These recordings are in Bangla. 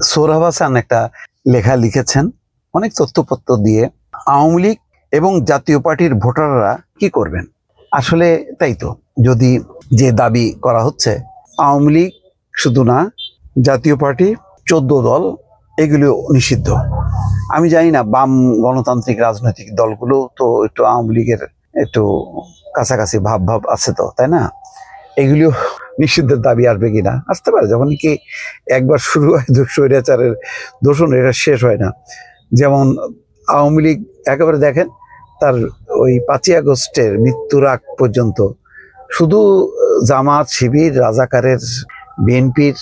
সোহরাব হাসান একটা লেখা লিখেছেন অনেক তথ্যপত্র দিয়ে, আওয়ামী লীগ এবং জাতীয় পার্টির ভোটাররা কি করবেন। আসলে তাই তো, যদি যে দাবি করা হচ্ছে আওয়ামী লীগ শুধু না, জাতীয় পার্টি 14 দল এগুলো নিষিদ্ধ। আমি জানি না বাম গণতান্ত্রিক রাজনৈতিক দলগুলো তো একটু আওয়ামী লীগের একটু কাছাকাছি ভাব আছে তো, তাই না? এগুলিও নিষিদ্ধের দাবি আসবে কিনা, আসতে পারে। যখন কি একবার শুরু হয় স্বৈরাচারের দোষণ, এটা শেষ হয় না। যেমন আওয়ামী লীগ একেবারে দেখেন তার ওই 5ই আগস্টের মৃত্যুর আগ পর্যন্ত শুধু জামাত, শিবির, রাজাকারের, বিএনপির,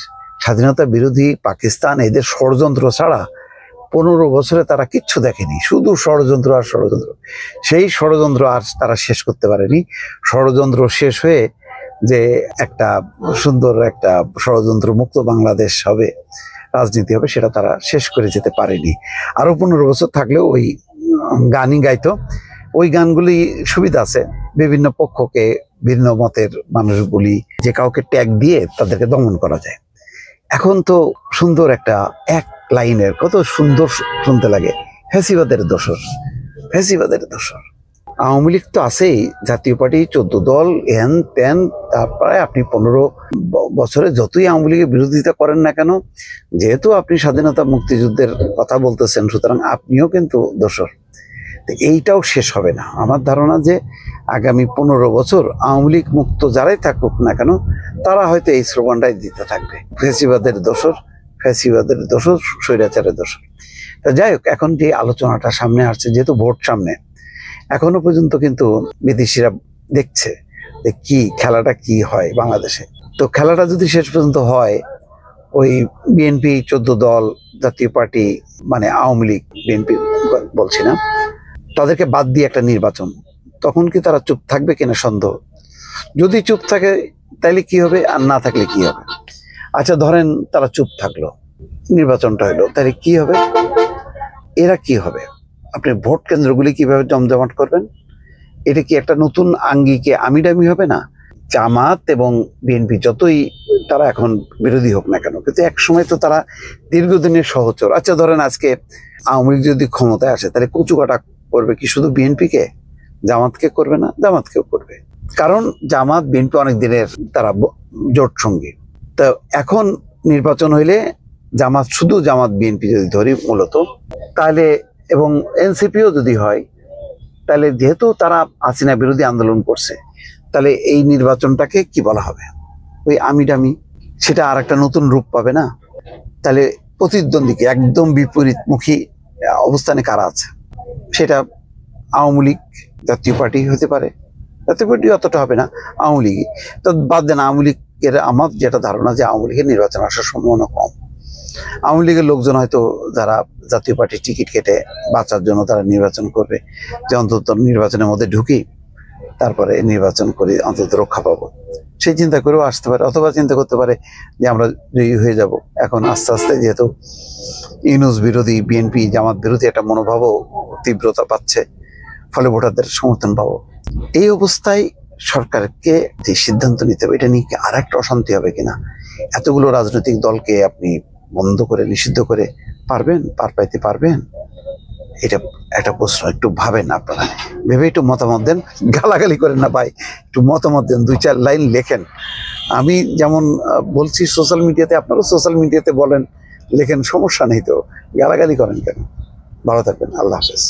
স্বাধীনতা বিরোধী পাকিস্তান এদের ষড়যন্ত্র ছাড়া 15 বছরে তারা কিচ্ছু দেখেনি, শুধু ষড়যন্ত্র আর ষড়যন্ত্র। সেই ষড়যন্ত্র আর তারা শেষ করতে পারেনি। ষড়যন্ত্র শেষ হয়ে যে একটা সুন্দর একটা ষড়যন্ত্র মুক্ত বাংলাদেশ হবে, রাজনীতি হবে, সেটা তারা শেষ করে যেতে পারেনি। আরো 15 বছর থাকলেও ওই গানই গাইতো। ওই গানগুলি সুবিধা আছে, বিভিন্ন পক্ষকে, ভিন্ন মতের মানুষগুলি যে কাউকে ট্যাগ দিয়ে তাদেরকে দমন করা যায়। এখন তো সুন্দর একটা এক লাইনের, কত সুন্দর শুনতে লাগে, ফ্যাসিবাদের দোসর, ফ্যাসিবাদের দোসর। আওয়ামী লীগ তো আছেই, জাতীয় পার্টি 14 দল, এন তেন, তারপরে আপনি 15 বছরে যতই আওয়ামী লীগের বিরোধিতা করেন না কেন, যেহেতু আপনি স্বাধীনতা মুক্তিযুদ্ধের কথা বলতেছেন, সুতরাং আপনিও কিন্তু দোসর। এইটাও শেষ হবে না। আমার ধারণা যে আগামী 15 বছর আওয়ামী লীগ মুক্ত যারাই থাকুক না কেন, তারা হয়তো এই স্লোগানটাই দিতে থাকবে, ফ্যাসিবাদের দোসর, ফ্যাসিবাদের দোসর, স্বৈরাচারের দোসর। তা যাই হোক, এখন যে আলোচনাটা সামনে আসছে, যেহেতু ভোট সামনে, এখনো পর্যন্ত কিন্তু বিদেশিরা দেখছে যে কি খেলাটা কি হয় বাংলাদেশে। তো খেলাটা যদি শেষ পর্যন্ত হয়, ওই বিএনপি 14 দল, জাতীয় পার্টি মানে আওয়ামী লীগ, বিএনপি বলছি না, তাদেরকে বাদ দিয়ে একটা নির্বাচন, তখন কি তারা চুপ থাকবে কিনা সন্দেহ। যদি চুপ থাকে তাইলে কি হবে, আর না থাকলে কি হবে। আচ্ছা ধরেন তারা চুপ থাকলো, নির্বাচনটা হলো, তাহলে কি হবে, এরা কি হবে, আপনি ভোট কেন্দ্রগুলি কিভাবে জমজমাট করবেন? এটা কি একটা নতুন আঙ্গিকে আমিডামি হবে না? জামাত এবং বিএনপি যতই তারা এখন বিরোধী হোক না কেন, কিন্তু এক সময় তো তারা দীর্ঘদিনের সহচর। আচ্ছা ধরেন আজকে আওয়ামী লীগ যদি ক্ষমতায় আসে, তাহলে কচুকাটা করবে কি শুধু বিএনপিকে? জামাতকে করবে না? জামাতকেও করবে, কারণ জামাত বিএনপি অনেক দিনের তারা জোট সঙ্গী। তো এখন নির্বাচন হইলে জামাত, শুধু জামাত বিএনপি যদি ধরি মূলত, তাহলে, এবং এনসিপিও যদি হয়, তাহলে যেহেতু তারা হাসিনা বিরোধী আন্দোলন করছে, তাহলে এই নির্বাচনটাকে কি বলা হবে, ওই আমিডামি, সেটা আর একটা নতুন রূপ পাবে না? তাহলে প্রতিদ্বন্দ্বীকে একদম বিপরীতমুখী অবস্থানে কারা আছে, সেটা আওয়ামী লীগ, জাতীয় পার্টি হতে পারে। জাতীয় পার্টি অতটা হবে না, আওয়ামী লীগই। তো বাদ দেন, আওয়ামী লীগের আমার যেটা ধারণা যে আওয়ামী লীগের নির্বাচন আসার সম্ভাবনা কম। আওয়ামী লীগের লোকজন হয়তো যারা জাতীয় পার্টির টিকিট কেটে বাঁচার জন্য তারা নির্বাচন করবে, যে অন্তত নির্বাচনের মধ্যে ঢুকি, তারপরে নির্বাচন করে অন্তত রক্ষা পাবো, সেই চিন্তা করেও আসতে পারে। অথবা চিন্তা করতে পারে যে আমরা জয়ী হয়ে যাব। এখন আস্তে আস্তে যেহেতু ইউনূস বিরোধী, বিএনপি জামাত বিরোধী একটা মনোভাবও তীব্রতা পাচ্ছে, ফলে ভোটারদের সমর্থন পাবো। এই অবস্থায় সরকারকে যে সিদ্ধান্ত নিতে হবে, এটা নিয়ে কি আর একটা অশান্তি হবে কিনা? এতগুলো রাজনৈতিক দলকে আপনি বন্ধ করে, নিষিদ্ধ করে পারবেন, পার পাইতে পারবেন? এটা একটা প্রশ্ন, একটু ভাবেন আপনারা, ভেবে একটু মতামত দেন। গালাগালি করেন না ভাই, একটু মতামত দেন, 2-4 লাইন লেখেন। আমি যেমন বলছি সোশ্যাল মিডিয়াতে, আপনারাও সোশ্যাল মিডিয়াতে বলেন, লেখেন, সমস্যা নেই তো, গালাগালি করেন কেন? ভালো থাকবেন, আল্লাহ হাফেজ।